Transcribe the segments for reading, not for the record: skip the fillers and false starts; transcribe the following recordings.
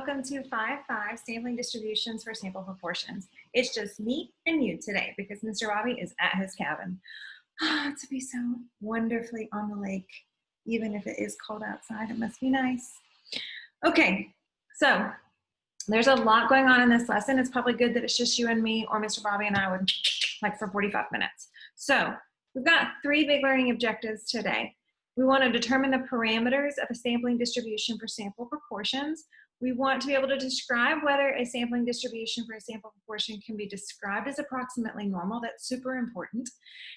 welcome to 5-5 Sampling Distributions for Sample Proportions. It's just me and you today because Mr. Bobby is at his cabin. To be so wonderfully on the lake, even if it is cold outside, it must be nice. Okay, so there's a lot going on in this lesson. It's probably good that it's just you and me, or Mr. Bobby and I would like for 45 minutes. So we've got 3 big learning objectives today. We want to determine the parameters of a sampling distribution for sample proportions. We want to be able to describe whether a sampling distribution for a sample proportion can be described as approximately normal. That's super important.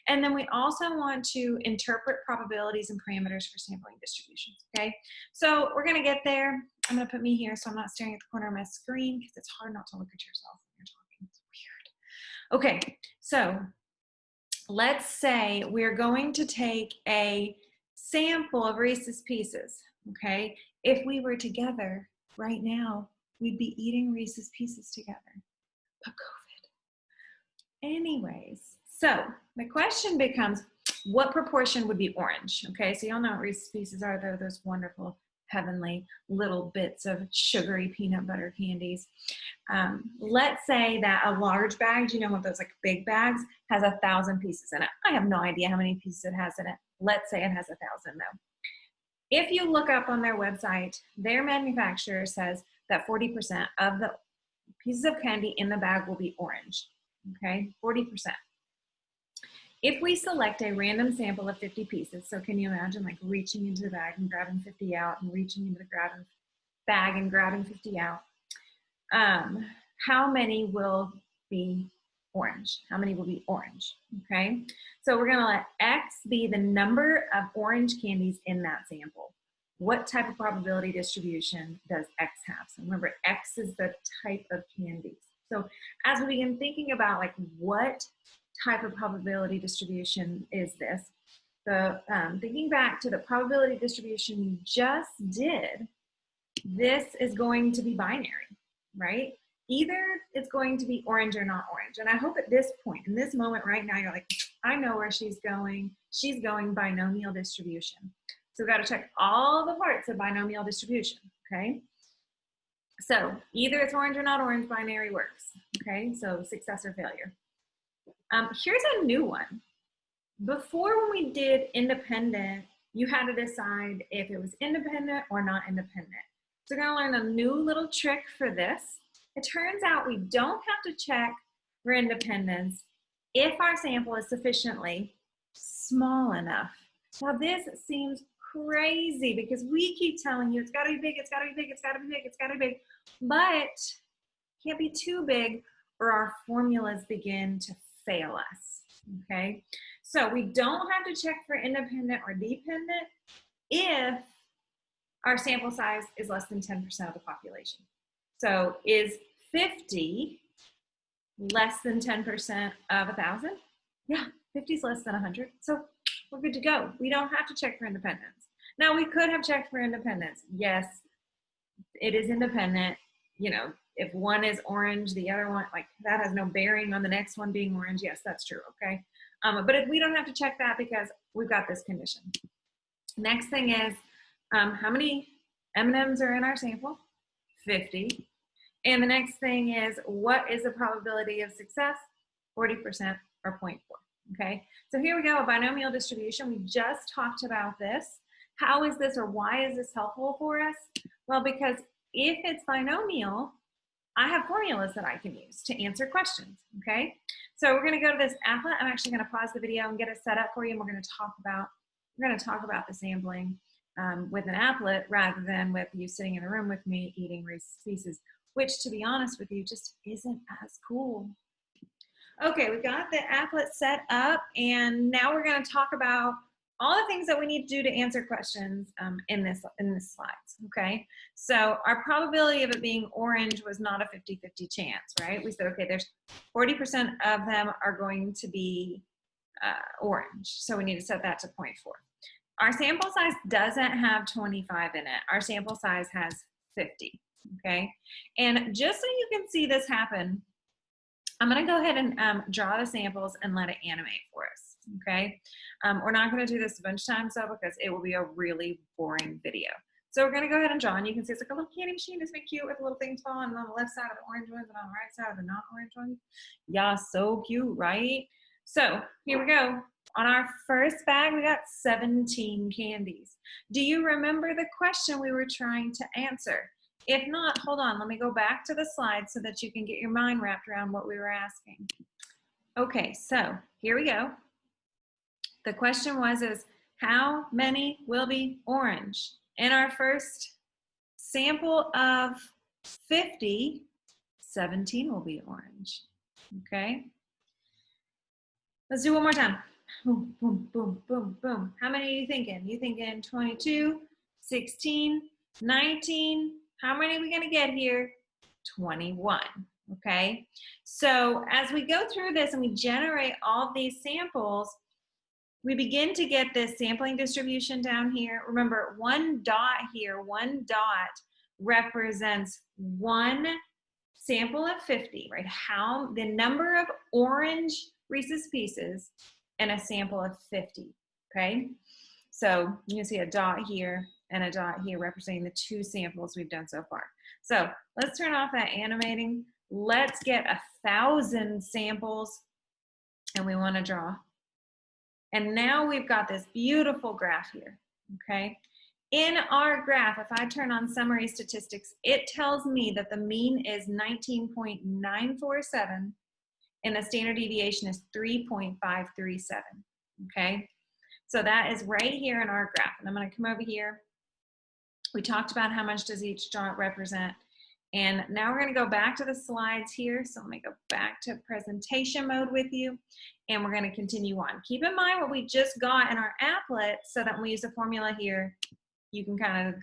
And then we also want to interpret probabilities and parameters for sampling distributions, okay? So we're going to get there. I'm going to put me here so I'm not staring at the corner of my screen because it's hard not to look at yourself when you're talking. It's weird. Okay, so let's say we're going to take a sample of Reese's Pieces, okay? If we were together right now, we'd be eating Reese's Pieces together, but COVID. Anyways, so the question becomes, what proportion would be orange, okay? So y'all know what Reese's Pieces are. They're those wonderful, heavenly little bits of sugary peanut butter candies. Let's say that a large bag, do you know one of those like big bags, has 1,000 pieces in it. I have no idea how many pieces it has in it. Let's say it has 1,000 though. If you look up on their website, their manufacturer says that 40% of the pieces of candy in the bag will be orange, okay, 40%. If we select a random sample of 50 pieces, so can you imagine like reaching into the bag and grabbing 50 out and reaching into the bag and grabbing 50 out, how many will be orange? How many will be orange, okay? So we're gonna let X be the number of orange candies in that sample. What type of probability distribution does X have? So remember, X is the type of candies. So as we begin thinking about like what type of probability distribution is this, thinking back to the probability distribution you just did, this is going to be binary, right? Either it's going to be orange or not orange. And I hope at this point, in this moment right now, you're like, I know where she's going. She's going binomial distribution. So we've got to check all the parts of binomial distribution, okay? So either it's orange or not orange, binary works, okay? So success or failure. Here's a new one. Before when we did independent, you had to decide if it was independent or not independent. So we're gonna learn a new little trick for this. It turns out we don't have to check for independence if our sample is sufficiently small enough. Now this seems crazy because we keep telling you it's gotta be big, it's gotta be big, it's gotta be big, it's gotta be big, but it can't be too big or our formulas begin to fail us, okay? So we don't have to check for independent or dependent if our sample size is less than 10% of the population. So is 50 less than 10% of 1,000? Yeah, 50 is less than 100. So we're good to go. We don't have to check for independence. Now we could have checked for independence. Yes, it is independent. You know, if one is orange, the other one, like that has no bearing on the next one being orange. Yes, that's true, okay? But if we don't have to check that because we've got this condition. Next thing is, how many M&Ms are in our sample? 50. And the next thing is, what is the probability of success? 40% or 0.4, okay? So here we go, a binomial distribution. We just talked about this. How is this or why is this helpful for us? Well, because if it's binomial, I have formulas that I can use to answer questions, okay? So we're gonna go to this applet. I'm actually gonna pause the video and get it set up for you, and we're gonna talk about the sampling with an applet rather than with you sitting in a room with me eating Reese's Pieces, which to be honest with you, just isn't as cool. Okay, we've got the applet set up, and now we're gonna talk about all the things that we need to do to answer questions in this slides, okay? So our probability of it being orange was not a 50-50 chance, right? We said, okay, there's 40% of them are going to be orange, so we need to set that to 0.4. Our sample size doesn't have 25 in it. Our sample size has 50, okay? And just so you can see this happen, I'm gonna go ahead and draw the samples and let it animate for us, okay? We're not gonna do this a bunch of times though because it will be a really boring video. So we're gonna go ahead and draw, and you can see it's like a little candy machine. Isn't it cute with the little things falling on the left side of the orange ones and on the right side of the not orange ones? Yeah, so cute, right? So here we go. On our first bag, we got 17 candies. Do you remember the question we were trying to answer? If not, hold on, let me go back to the slide so that you can get your mind wrapped around what we were asking. Okay, so here we go. The question was, how many will be orange? In our first sample of 50, 17 will be orange, okay? Let's do one more time. Boom, boom, boom, boom, boom. How many are you thinking? You thinking 22, 16, 19? How many are we gonna get here? 21, okay? So as we go through this and we generate all of these samples, we begin to get this sampling distribution down here. Remember, one dot here, one dot represents one sample of 50, right? The number of orange Reese's Pieces in a sample of 50, okay? So you can see a dot here and a dot here representing the two samples we've done so far. So let's turn off that animating. Let's get 1,000 samples, and we want to draw. And now we've got this beautiful graph here, okay? In our graph, if I turn on summary statistics, it tells me that the mean is 19.947 and the standard deviation is 3.537, okay? So that is right here in our graph. And I'm gonna come over here. We talked about how much does each dot represent. And now we're gonna go back to the slides here. So let me go back to presentation mode with you, and we're gonna continue on. Keep in mind what we just got in our applet so that when we use the formula here, you can kind of,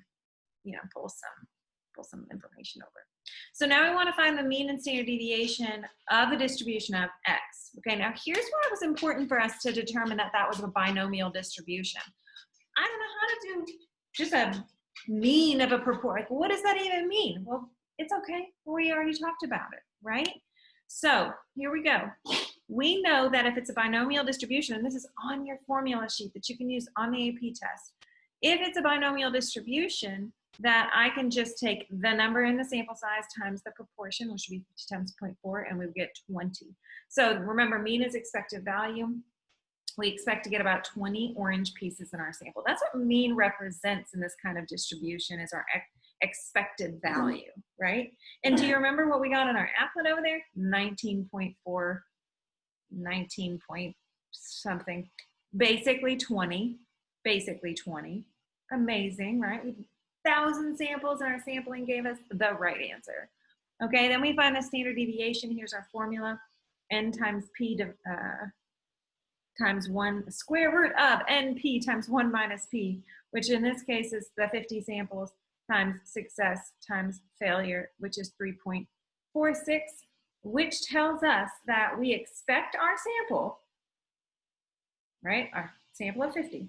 pull some information over. So now we wanna find the mean and standard deviation of the distribution of X. Okay, now here's why it was important for us to determine that that was a binomial distribution. I don't know how to do just a mean of a proportion. Like, what does that even mean? Well, it's okay, we already talked about it, right? So here we go. We know that if it's a binomial distribution, and this is on your formula sheet that you can use on the AP test, if it's a binomial distribution, that I can just take the number in the sample size times the proportion, which would be 50 times 0.4, and we would get 20. So remember, mean is expected value. We expect to get about 20 orange pieces in our sample. That's what mean represents in this kind of distribution, is our expected value, right? And do you remember what we got in our applet over there? 19.4, 19 point something, basically 20, Amazing, right? 1,000 samples, and our sampling gave us the right answer. Okay, then we find the standard deviation. Here's our formula, n times p times 1, the square root of np times 1 minus p, which in this case is the 50 samples times success times failure, which is 3.46, which tells us that we expect our sample, right, our sample of 50,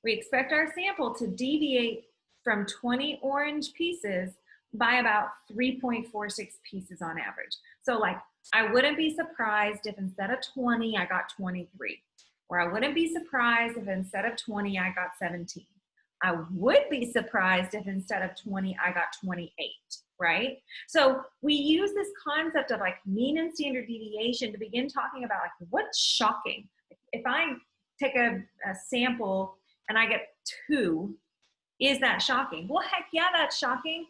we expect our sample to deviate from 20 orange pieces by about 3.46 pieces on average. So like, I wouldn't be surprised if instead of 20, I got 23. Or I wouldn't be surprised if instead of 20, I got 17. I would be surprised if instead of 20, I got 28, right? So we use this concept of like mean and standard deviation to begin talking about like what's shocking. If I take a sample and I get 2, is that shocking? Well, heck yeah, that's shocking.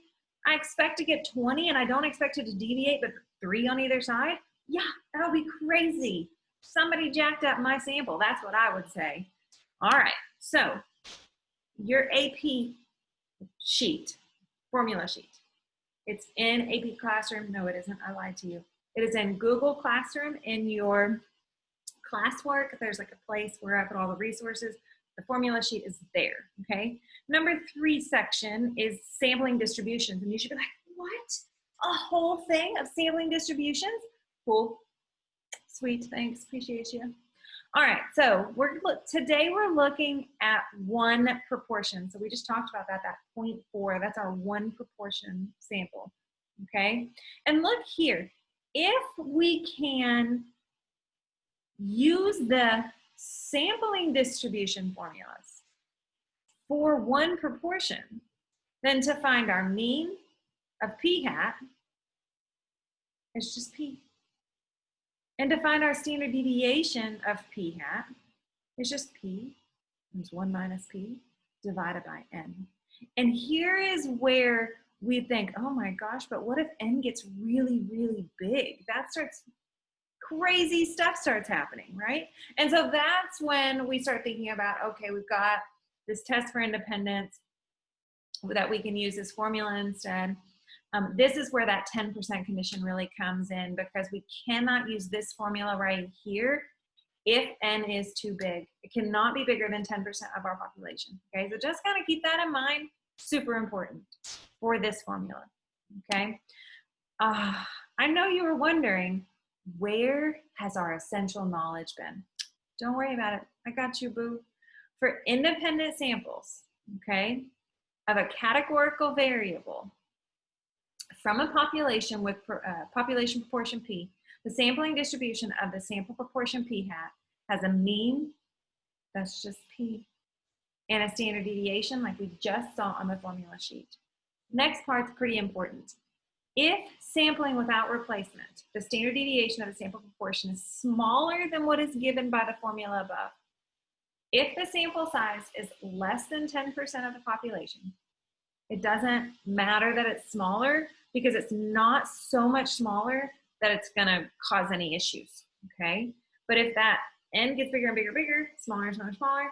I expect to get 20 and I don't expect it to deviate but 3 on either side. Yeah, that would be crazy. Somebody jacked up my sample. That's what I would say. All right, so your AP sheet, formula sheet. It's in AP Classroom. No, it isn't. I lied to you. It is in Google Classroom in your classwork. There's like a place where I put all the resources. The formula sheet is there, okay? Number 3 section is sampling distributions. And you should be like, what? A whole thing of sampling distributions? Cool. Sweet, thanks, appreciate you. All right, so today we're looking at one proportion. So we just talked about that 0.4, that's our one proportion sample, okay? And look here, if we can use the sampling distribution formulas for one proportion, then to find our mean of p hat, it's just p. And to find our standard deviation of p hat, it's just p times 1 minus p divided by n. And here is where we think, oh my gosh, but what if n gets really, really big? That starts, crazy stuff starts happening, right? And so that's when we start thinking about, okay, we've got this test for independence that we can use this formula instead. This is where that 10% condition really comes in, because we cannot use this formula right here if n is too big. It cannot be bigger than 10% of our population, okay? So just kind of keep that in mind, super important for this formula, okay? I know you were wondering, where has our essential knowledge been? Don't worry about it, I got you, boo. For independent samples, okay, of a categorical variable from a population with population proportion P, the sampling distribution of the sample proportion P hat has a mean, that's just P, and a standard deviation like we just saw on the formula sheet. Next part's pretty important. If sampling without replacement, the standard deviation of the sample proportion is smaller than what is given by the formula above, if the sample size is less than 10% of the population, it doesn't matter that it's smaller, because it's not so much smaller that it's gonna cause any issues, okay? But if that n gets bigger and bigger and bigger, smaller and smaller and smaller,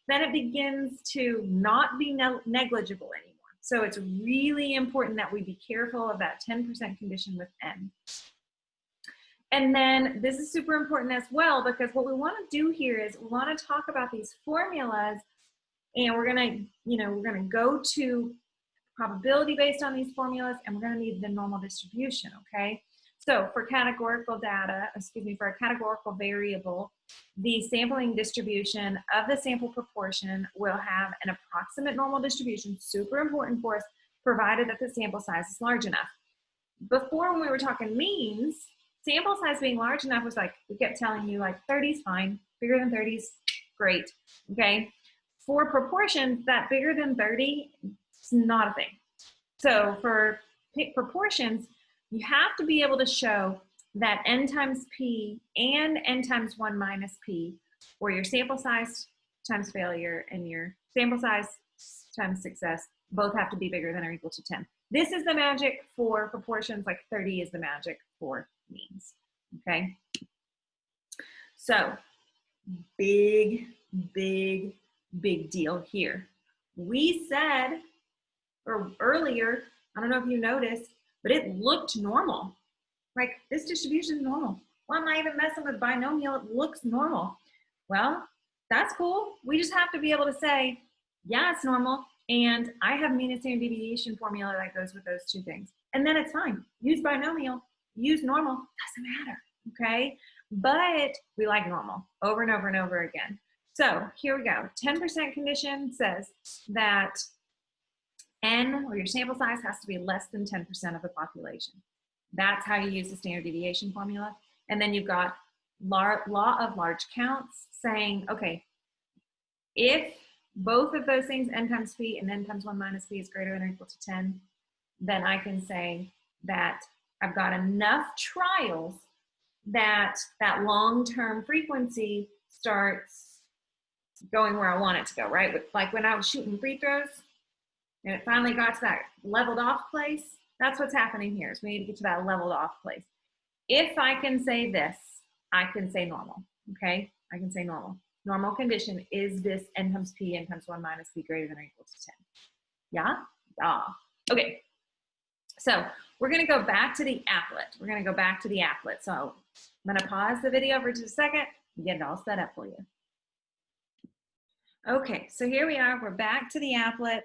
then it begins to not be negligible anymore. So it's really important that we be careful of that 10% condition with n. And then this is super important as well, because what we want to do here is we want to talk about these formulas, and we're going to go to probability based on these formulas, and we're going to need the normal distribution, okay? So for categorical data, for a categorical variable, the sampling distribution of the sample proportion will have an approximate normal distribution, super important for us, provided that the sample size is large enough. Before, when we were talking means, sample size being large enough was like, we kept telling you like 30 is fine, bigger than 30 is great, okay? For proportions, that bigger than 30, it's not a thing. So for proportions, you have to be able to show that n times p and n times 1 minus p, or your sample size times failure and your sample size times success, both have to be bigger than or equal to 10. This is the magic for proportions, like 30 is the magic for means, okay? So big, big, big deal here. We said, or earlier, I don't know if you noticed, but it looked normal. Like, this distribution is normal. Why am I even messing with binomial? It looks normal. Well, that's cool. We just have to be able to say, yeah, it's normal, and I have mean and standard deviation formula that goes with those two things. And then it's fine. Use binomial, use normal, doesn't matter, okay? But we like normal over and over and over again. So here we go. 10% condition says that n, or your sample size, has to be less than 10% of the population. That's how you use the standard deviation formula. And then you've got law of large counts saying, okay, if both of those things, n times p and n times 1 minus p, is greater than or equal to 10, then I can say that I've got enough trials that that long-term frequency starts going where I want it to go, right? Like when I was shooting free throws and it finally got to that leveled off place, that's what's happening here. So we need to get to that leveled off place. If I can say this, I can say normal, okay? I can say normal. Normal condition is this n times p, n times 1 minus p greater than or equal to 10. Yeah? Okay. So we're gonna go back to the applet. We're gonna go back to the applet. So I'm gonna pause the video for just a second and get it all set up for you. Okay, so here we are, we're back to the applet.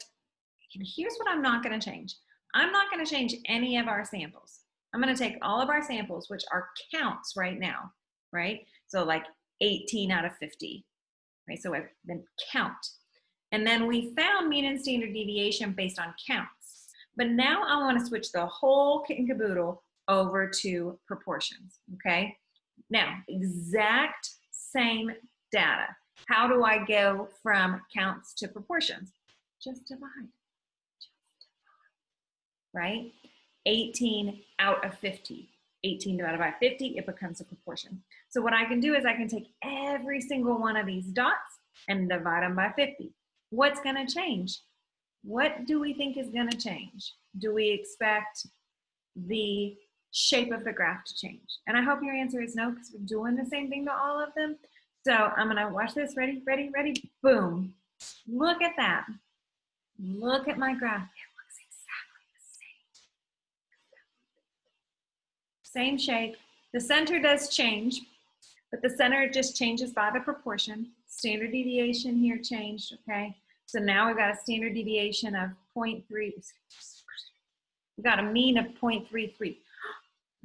And here's what I'm not gonna change. I'm not gonna change any of our samples. I'm gonna take all of our samples, which are counts right now, right? So like 18 out of 50, right? So then count. And then we found mean and standard deviation based on counts. But now I want to switch the whole kit and caboodle over to proportions, okay? Now, exact same data. How do I go from counts to proportions? Just divide. Right? 18 out of 50. 18 divided by 50, it becomes a proportion. So what I can do is I can take every single one of these dots and divide them by 50. What's going to change? What do we think is going to change? Do we expect the shape of the graph to change? And I hope your answer is no, because we're doing the same thing to all of them. So I'm going to watch this. Ready, ready, ready. Boom. Look at that. Look at my graph. It looks exactly the same. Same shape. The center does change, but the center just changes by the proportion. Standard deviation here changed, okay? So now we've got a standard deviation of 0.3. We've got a mean of 0.33.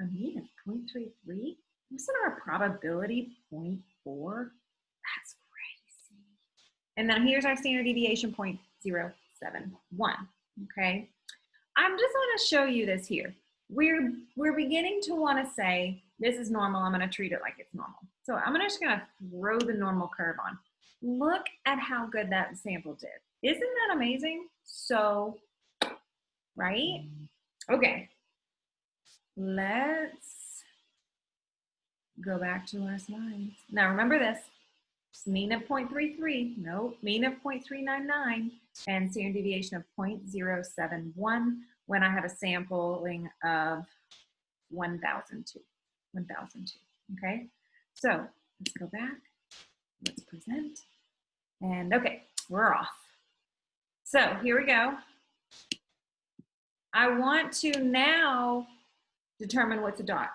A mean of 0.33? Isn't our probability 0.4? That's crazy. And then here's our standard deviation, 0.071, okay? I'm just want to show you this here. We're beginning to want to say, this is normal, I'm going to treat it like it's normal. So I'm just going to throw the normal curve on. Look at how good that sample did. Isn't that amazing? So, right? Okay. Let's go back to our slides. Now remember this, mean of 0.33, no, mean of 0.399, and standard deviation of 0.071 when I have a sampling of 1,002, okay? So let's go back, let's present, and okay, we're off. So here we go. I want to now determine what's a dot,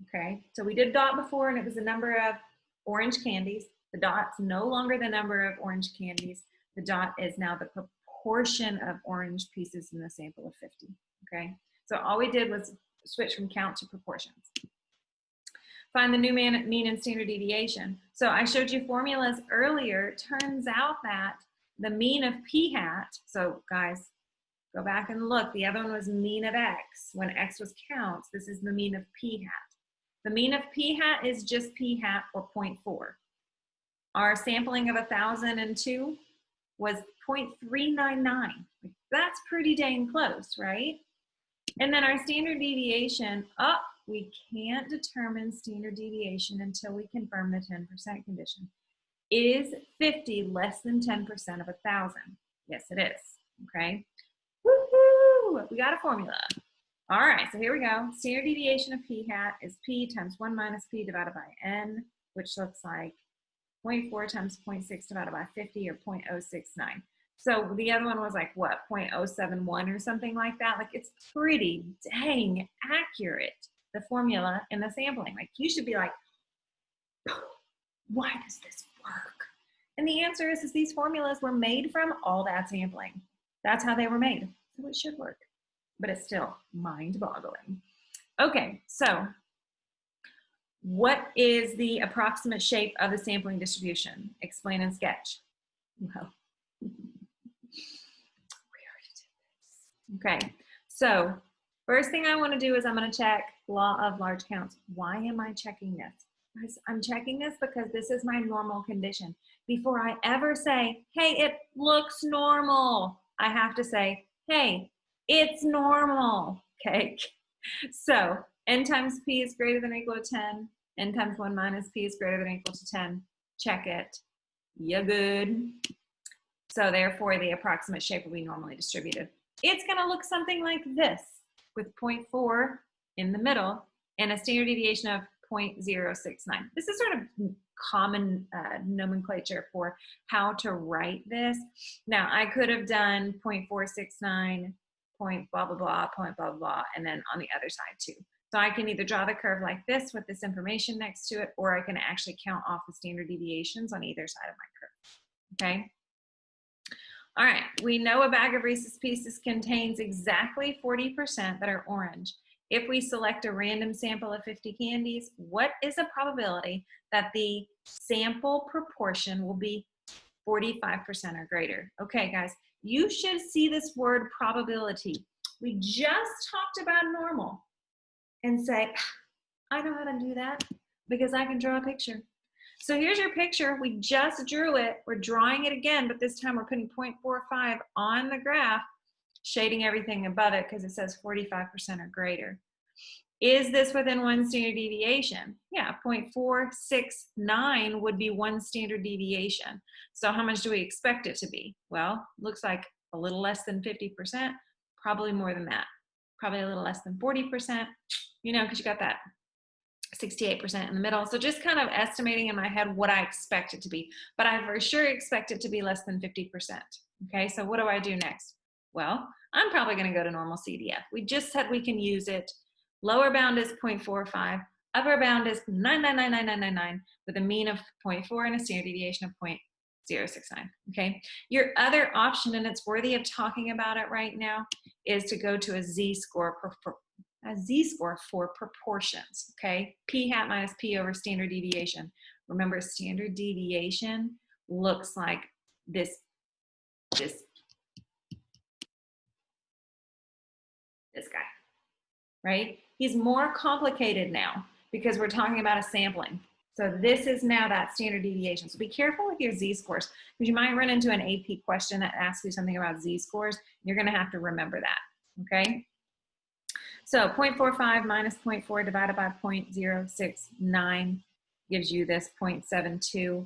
okay? So we did dot before and it was the number of orange candies. The dot's no longer the number of orange candies. The dot is now the proportion of orange pieces in the sample of 50, okay? So all we did was switch from count to proportions. Find the new mean and standard deviation. So I showed you formulas earlier. Turns out that the mean of p hat, so guys, go back and look. The other one was mean of x. When x was counts, this is the mean of p hat. The mean of p hat is just p hat, or 0.4. Our sampling of 1,002 was 0.399. That's pretty dang close, right? And then our standard deviation, we can't determine standard deviation until we confirm the 10% condition. Is 50 less than 10% of 1,000? Yes, it is, okay? Woohoo! We got a formula. All right, so here we go. Standard deviation of p hat is p times 1 minus p divided by n, which looks like 0.4 times 0.6 divided by 50, or 0.069. So the other one was like, what, 0.071 or something like that? Like, it's pretty dang accurate, the formula and the sampling. Like, you should be like, why does this work? And the answer is these formulas were made from all that sampling. That's how they were made. So it should work, but it's still mind-boggling. Okay, so what is the approximate shape of the sampling distribution? Explain and sketch. Well, we already did this. Okay, so first thing I want to do is I'm going to check law of large counts. Why am I checking this? I'm checking this because this is my normal condition. Before I ever say, hey, it looks normal, I have to say, hey, it's normal, okay? So n times p is greater than or equal to 10, n times 1 minus p is greater than or equal to 10. Check it. You're good. So therefore, the approximate shape will be normally distributed. It's going to look something like this, with 0.4 in the middle and a standard deviation of 0.069. This is sort of common nomenclature for how to write this. Now, I could have done 0.469, point blah, blah, blah, point blah, blah, and then on the other side too. So I can either draw the curve like this with this information next to it, or I can actually count off the standard deviations on either side of my curve, okay? All right, we know a bag of Reese's Pieces contains exactly 40% that are orange. If we select a random sample of 50 candies, what is the probability that the sample proportion will be 45% or greater? Okay, guys, you should see this word probability. We just talked about normal and say, I know how to do that because I can draw a picture. So here's your picture. We just drew it. We're drawing it again, but this time we're putting 0.45 on the graph, shading everything above it because it says 45% or greater. Is this within one standard deviation? Yeah, 0.469 would be one standard deviation. So how much do we expect it to be? Well, looks like a little less than 50%, probably more than that. Probably a little less than 40%, you know, because you got that 68% in the middle. So just kind of estimating in my head what I expect it to be, but I for sure expect it to be less than 50%. Okay, so what do I do next? Well, I'm probably going to go to normal CDF. We just said we can use it. Lower bound is 0.45, upper bound is 9999999 with a mean of 0.4 and a standard deviation of 0.069. Okay, your other option, and it's worthy of talking about it right now, is to go to a z-score for proportions, okay? P hat minus P over standard deviation. Remember, standard deviation looks like this guy, right? He's more complicated now because we're talking about a sampling. So this is now that standard deviation. So be careful with your z-scores because you might run into an AP question that asks you something about z-scores. You're gonna have to remember that, okay? So 0.45 minus 0.4 divided by 0.069 gives you this 0.72.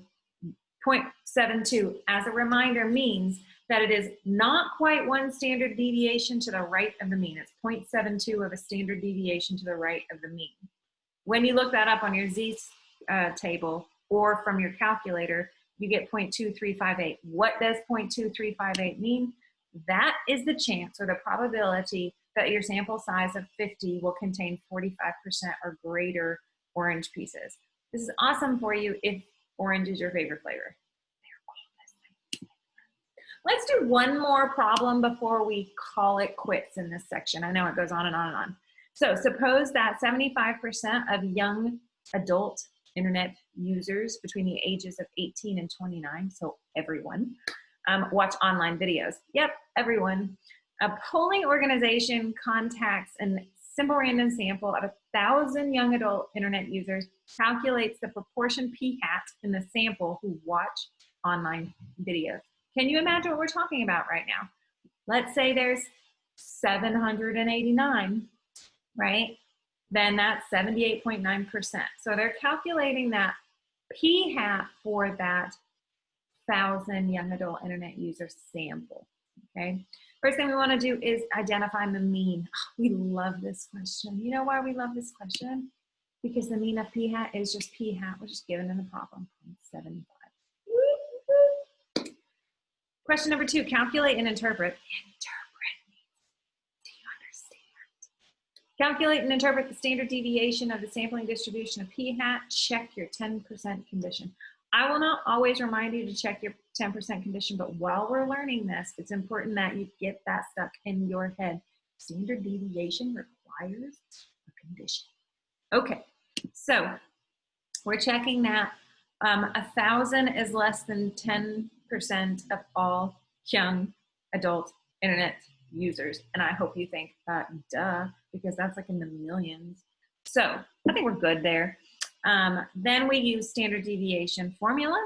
0.72, as a reminder, means that it is not quite one standard deviation to the right of the mean. It's 0.72 of a standard deviation to the right of the mean. When you look that up on your Z table or from your calculator, you get 0.2358. What does 0.2358 mean? That is the chance or the probability that your sample size of 50 will contain 45% or greater orange pieces. This is awesome for you if orange is your favorite flavor. Let's do one more problem before we call it quits in this section. I know it goes on and on and on. So suppose that 75% of young adult internet users between the ages of 18 and 29, so everyone, watch online videos. Yep, everyone. A polling organization contacts a simple random sample of 1,000 young adult internet users, calculates the proportion p hat in the sample who watch online videos. Can you imagine what we're talking about right now? Let's say there's 789, right? Then that's 78.9%. So they're calculating that p hat for that 1,000 young adult internet user sample, okay? First thing we want to do is identify the mean. Oh, we love this question. You know why we love this question? Because the mean of p hat is just p hat, which is given in the problem, 0.75. Question number 2, calculate and interpret. Do you understand? Calculate and interpret the standard deviation of the sampling distribution of p hat. Check your 10% condition. I will not always remind you to check your 10% condition, but while we're learning this, it's important that you get that stuck in your head. Standard deviation requires a condition. Okay, so we're checking that 1,000 is less than 10% of all young adult internet users. And I hope you think, duh, because that's like in the millions. So I think we're good there. Then we use standard deviation formula.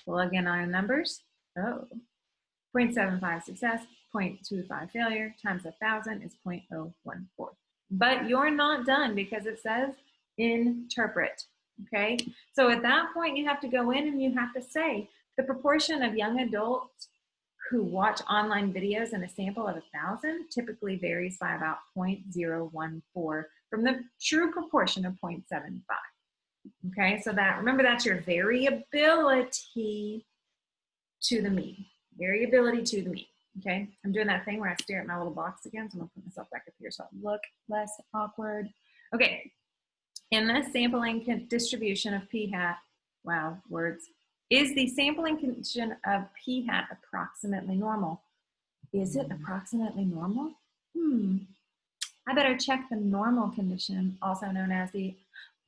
Plug in our numbers. 0.75 success, 0.25 failure times 1,000 is 0.014. But you're not done because it says interpret. Okay, so at that point you have to go in and you have to say the proportion of young adults who watch online videos in a sample of 1,000 typically varies by about 0.014 from the true proportion of 0.75. Okay, so that, remember, that's your variability to the mean. Variability to the mean. Okay, I'm doing that thing where I stare at my little box again, so I'm gonna put myself back up here so I look less awkward. Okay, in the sampling distribution of p hat, wow, words, is the sampling condition of p hat approximately normal? Is it approximately normal? I better check the normal condition, also known as the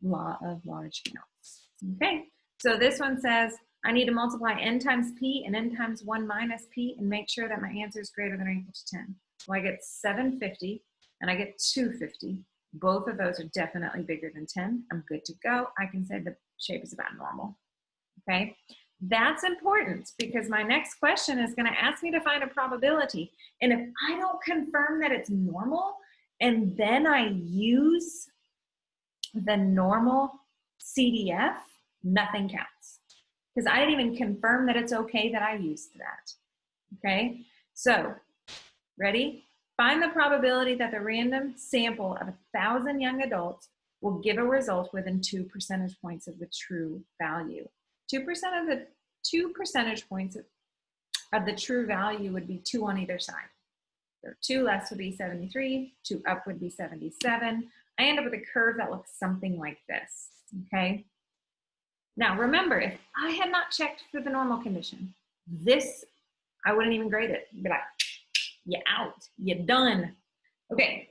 law of large counts. Okay, so this one says I need to multiply n times p and n times 1 minus p and make sure that my answer is greater than or equal to 10. Well, I get 750 and I get 250. Both of those are definitely bigger than 10. I'm good to go. I can say the shape is about normal. okay? That's important because my next question is going to ask me to find a probability. And if I don't confirm that it's normal, and then I use the normal CDF, nothing counts. Because I didn't even confirm that it's okay that I used that, okay? So, ready? Find the probability that the random sample of 1,000 young adults will give a result within 2 percentage points of the true value. 2% of the 2 percentage points of the true value would be 2 on either side. So 2 less would be 73, 2 up would be 77. I end up with a curve that looks something like this, okay? Now remember, if I had not checked for the normal condition, this, I wouldn't even grade it. Be like, you're out, you're done. Okay,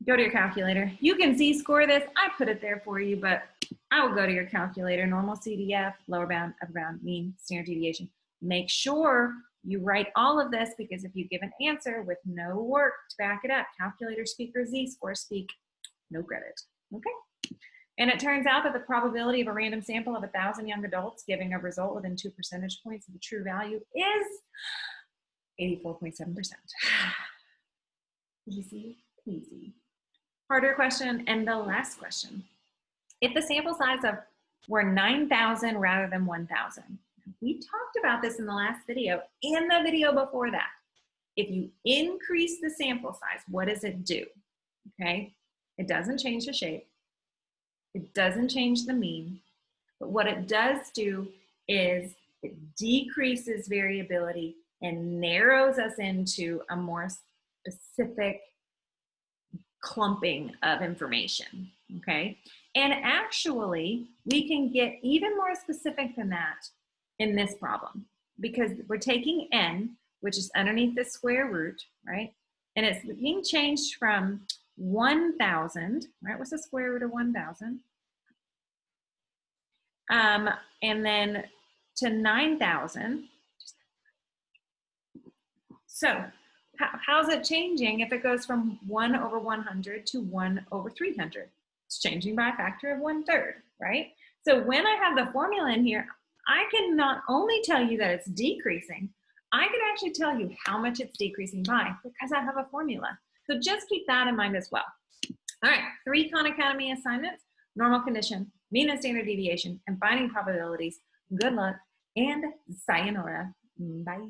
go to your calculator. You can Z-score this, I put it there for you, but I will go to your calculator, normal CDF, lower bound, upper bound, mean, standard deviation. Make sure you write all of this because if you give an answer with no work to back it up, calculator speak or Z-score speak, no credit, okay? And it turns out that the probability of a random sample of 1,000 young adults giving a result within 2 percentage points of the true value is 84.7%. Easy peasy. Harder question and the last question. If the sample size of were 9,000 rather than 1,000, we talked about this in the last video and the video before that. If you increase the sample size, what does it do? Okay, it doesn't change the shape. It doesn't change the mean. But what it does do is it decreases variability and narrows us into a more specific clumping of information, okay? And actually, we can get even more specific than that in this problem because we're taking n, which is underneath the square root, right? And it's being changed from 1,000, right? What's the square root of 1,000? And then to 9,000. So how's it changing if it goes from 1 over 100 to 1 over 300? It's changing by a factor of 1/3, right? So when I have the formula in here, I can not only tell you that it's decreasing, I can actually tell you how much it's decreasing by because I have a formula. So just keep that in mind as well. All right, 3 Khan Academy assignments: normal condition, mean and standard deviation, and finding probabilities. Good luck and sayonara. Bye.